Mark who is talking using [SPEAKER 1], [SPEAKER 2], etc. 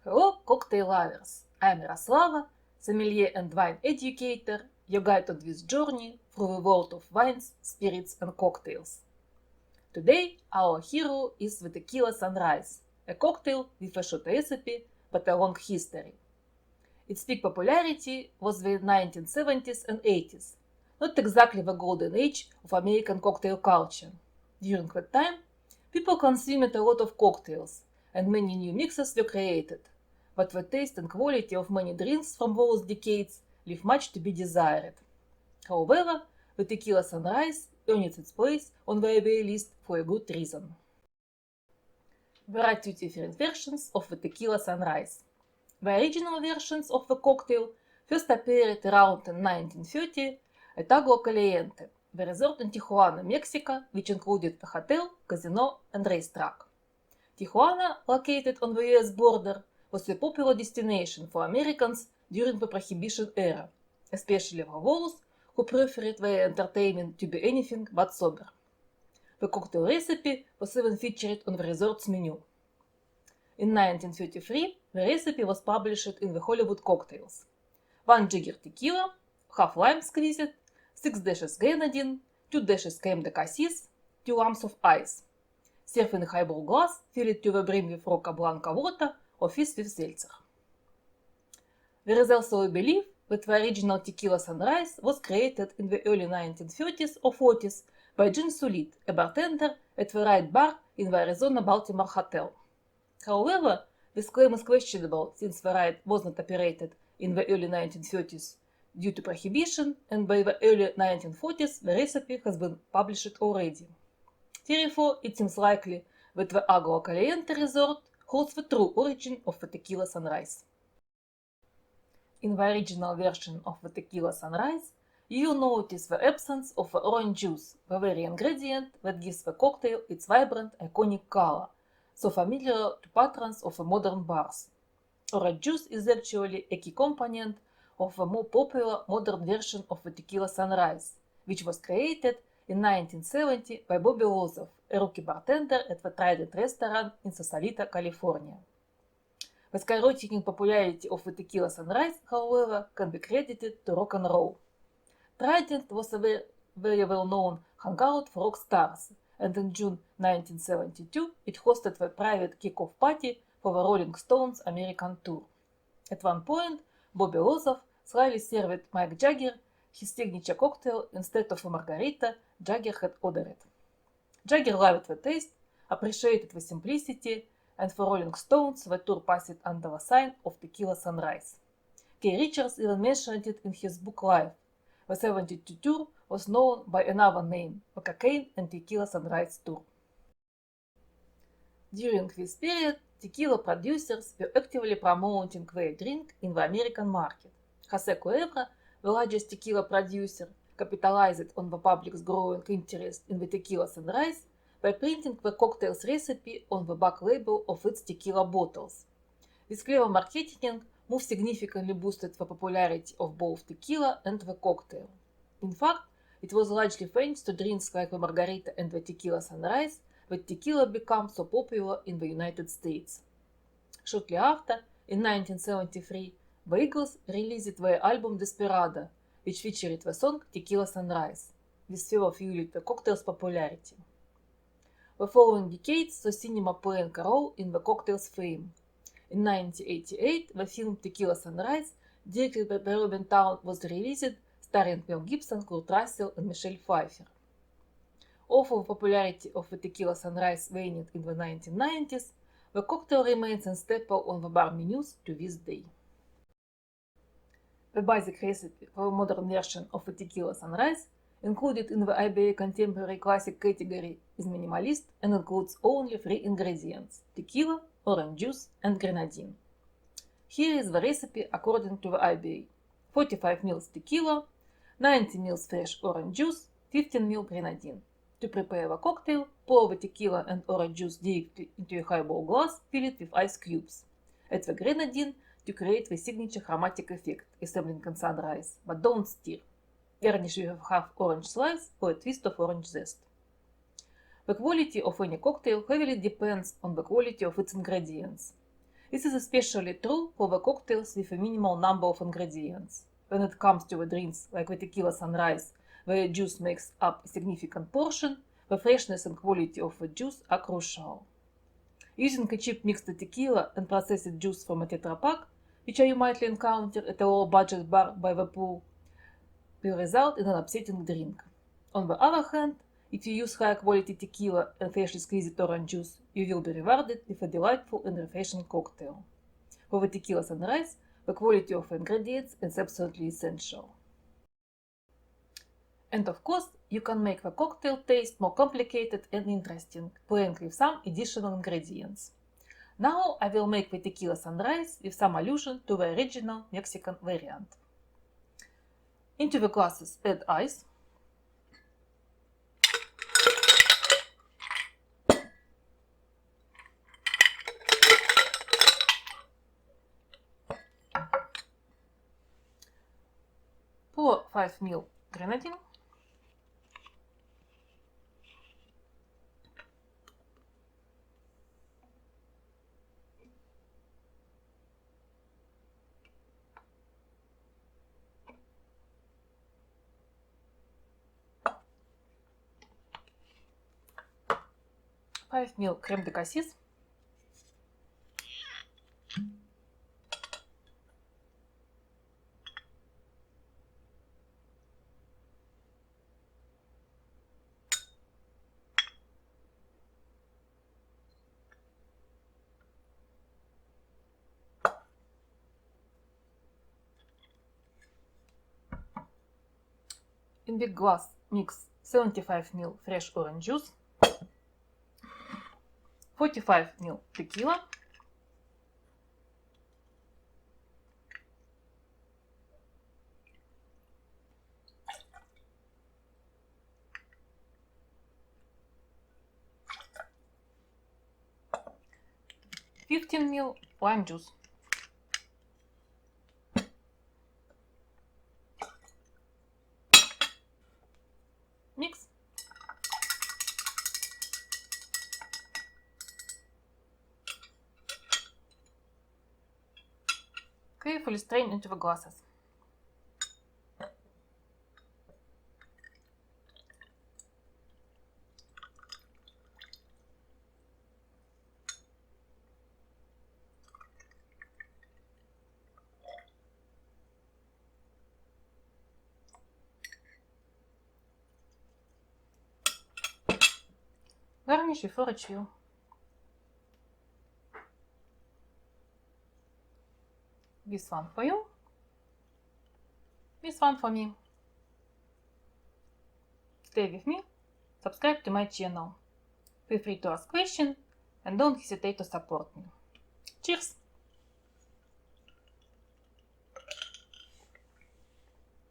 [SPEAKER 1] Hello, cocktail lovers! I'm Yaroslava, sommelier and wine educator, your guide on this journey through the world of wines, spirits and cocktails. Today, our hero is the Tequila Sunrise, a cocktail with a short recipe but a long history. Its peak popularity was the 1970s and 80s, not exactly the golden age of American cocktail culture. During that time, people consumed a lot of cocktails, and many new mixes were created, but the taste and quality of many drinks from those decades leave much to be desired. However, the Tequila Sunrise earned its place on the IBA list for a good reason. There are two different versions of the Tequila Sunrise. The original versions of the cocktail first appeared around in 1930 at Agua Caliente, the resort in Tijuana, Mexico, which included a hotel, casino and racetrack. Tijuana, located on the US border, was a popular destination for Americans during the Prohibition era, especially for those who preferred their entertainment to be anything but sober. The cocktail recipe was even featured on the resort's menu. In 1933, the recipe was published in the Hollywood Cocktails. 1 jigger tequila, half lime squeezed, 6 dashes grenadine, 2 dashes creme de cassis, 2 lumps of ice. Serve in a highball glass, fill it to the brim with Roca Blanca water or fizz with seltzer. There is also a belief that the original Tequila Sunrise was created in the early 1930s or 40s by Gene Sulit, a bartender at the Wright Bar in the Arizona Baltimore Hotel. However, this claim is questionable since the Wright was not operated in the early 1930s due to prohibition, and by the early 1940s the recipe has been published already. Therefore, it seems likely that the Agua Caliente resort holds the true origin of the Tequila Sunrise. In the original version of the Tequila Sunrise, you will notice the absence of the orange juice, the very ingredient that gives the cocktail its vibrant, iconic color, so familiar to patrons of the modern bars. Orange juice is actually a key component of the more popular modern version of the Tequila Sunrise, which was created in 1970 by Bobby Lozov, a rookie bartender at the Trident restaurant in Sausalito, California. The skyrocketing popularity of the Tequila Sunrise, however, can be credited to rock and roll. Trident was a very well-known hangout for rock stars, and in June 1972 it hosted the private kick-off party for the Rolling Stones American tour. At one point, Bobby Lozov slyly served Mick Jagger his signature cocktail instead of a margarita Jagger had ordered. Jagger loved the taste, appreciated the simplicity, and for Rolling Stones the tour passed under the sign of Tequila Sunrise. Kay Richards even mentioned it in his book Life. The 72 tour was known by another name, the Cocaine and Tequila Sunrise Tour. During this period, tequila producers were actively promoting their drink in the American market. Jose Cuervo, the largest tequila producer, capitalized on the public's growing interest in the Tequila Sunrise by printing the cocktail's recipe on the back label of its tequila bottles. This clever marketing move significantly boosted the popularity of both tequila and the cocktail. In fact, it was largely thanks to drinks like the margarita and the Tequila Sunrise that tequila became so popular in the United States. Shortly after, in 1973, the Eagles released their album Desperado, which featured the song Tequila Sunrise. This further fueled the cocktail's popularity. The following decades saw cinema playing a role in the cocktail's fame. In 1988, the film Tequila Sunrise, directed by Ruben Town, was released, starring Mel Gibson, Kurt Russell, and Michelle Pfeiffer. Although the popularity of the Tequila Sunrise waned in the 1990s, the cocktail remains a staple on the bar menus to this day. The basic recipe for a modern version of the Tequila Sunrise, included in the IBA Contemporary Classic category, is minimalist and includes only 3 ingredients: tequila, orange juice, and grenadine. Here is the recipe according to the IBA: 45 ml tequila, 90 ml fresh orange juice, 15 ml grenadine. To prepare the cocktail, pour the tequila and orange juice directly into a highball glass, fill it with ice cubes. Add the grenadine to create the signature chromatic effect, resembling in sunrise, but don't stir. Garnish with half orange slice or a twist of orange zest. The quality of any cocktail heavily depends on the quality of its ingredients. This is especially true for the cocktails with a minimal number of ingredients. When it comes to the drinks like the tequila sunrise, where juice makes up a significant portion, the freshness and quality of the juice are crucial. Using a cheap mixed tequila and processed juice from a Tetra Pak, which you might encounter at a low-budget bar by the pool, will result in an upsetting drink. On the other hand, if you use high-quality tequila and freshly squeezed orange juice, you will be rewarded with a delightful and refreshing cocktail. For the tequila sunrise, the quality of ingredients is absolutely essential. And of course, you can make the cocktail taste more complicated and interesting, playing with some additional ingredients. Now I will make the tequila sunrise with some allusion to the original Mexican variant. Into the glasses add ice. Pour 5 ml grenadine. Five ml crème de cassis. In big glass, mix 75 ml fresh orange juice, 45 ml tequila, (15 ml lime juice. Mix. Carefully strain into the glasses. Garnish with orange peel. This one for you. This one for me. Stay with me. Subscribe to my channel. Feel free to ask questions and don't hesitate to support me. Cheers!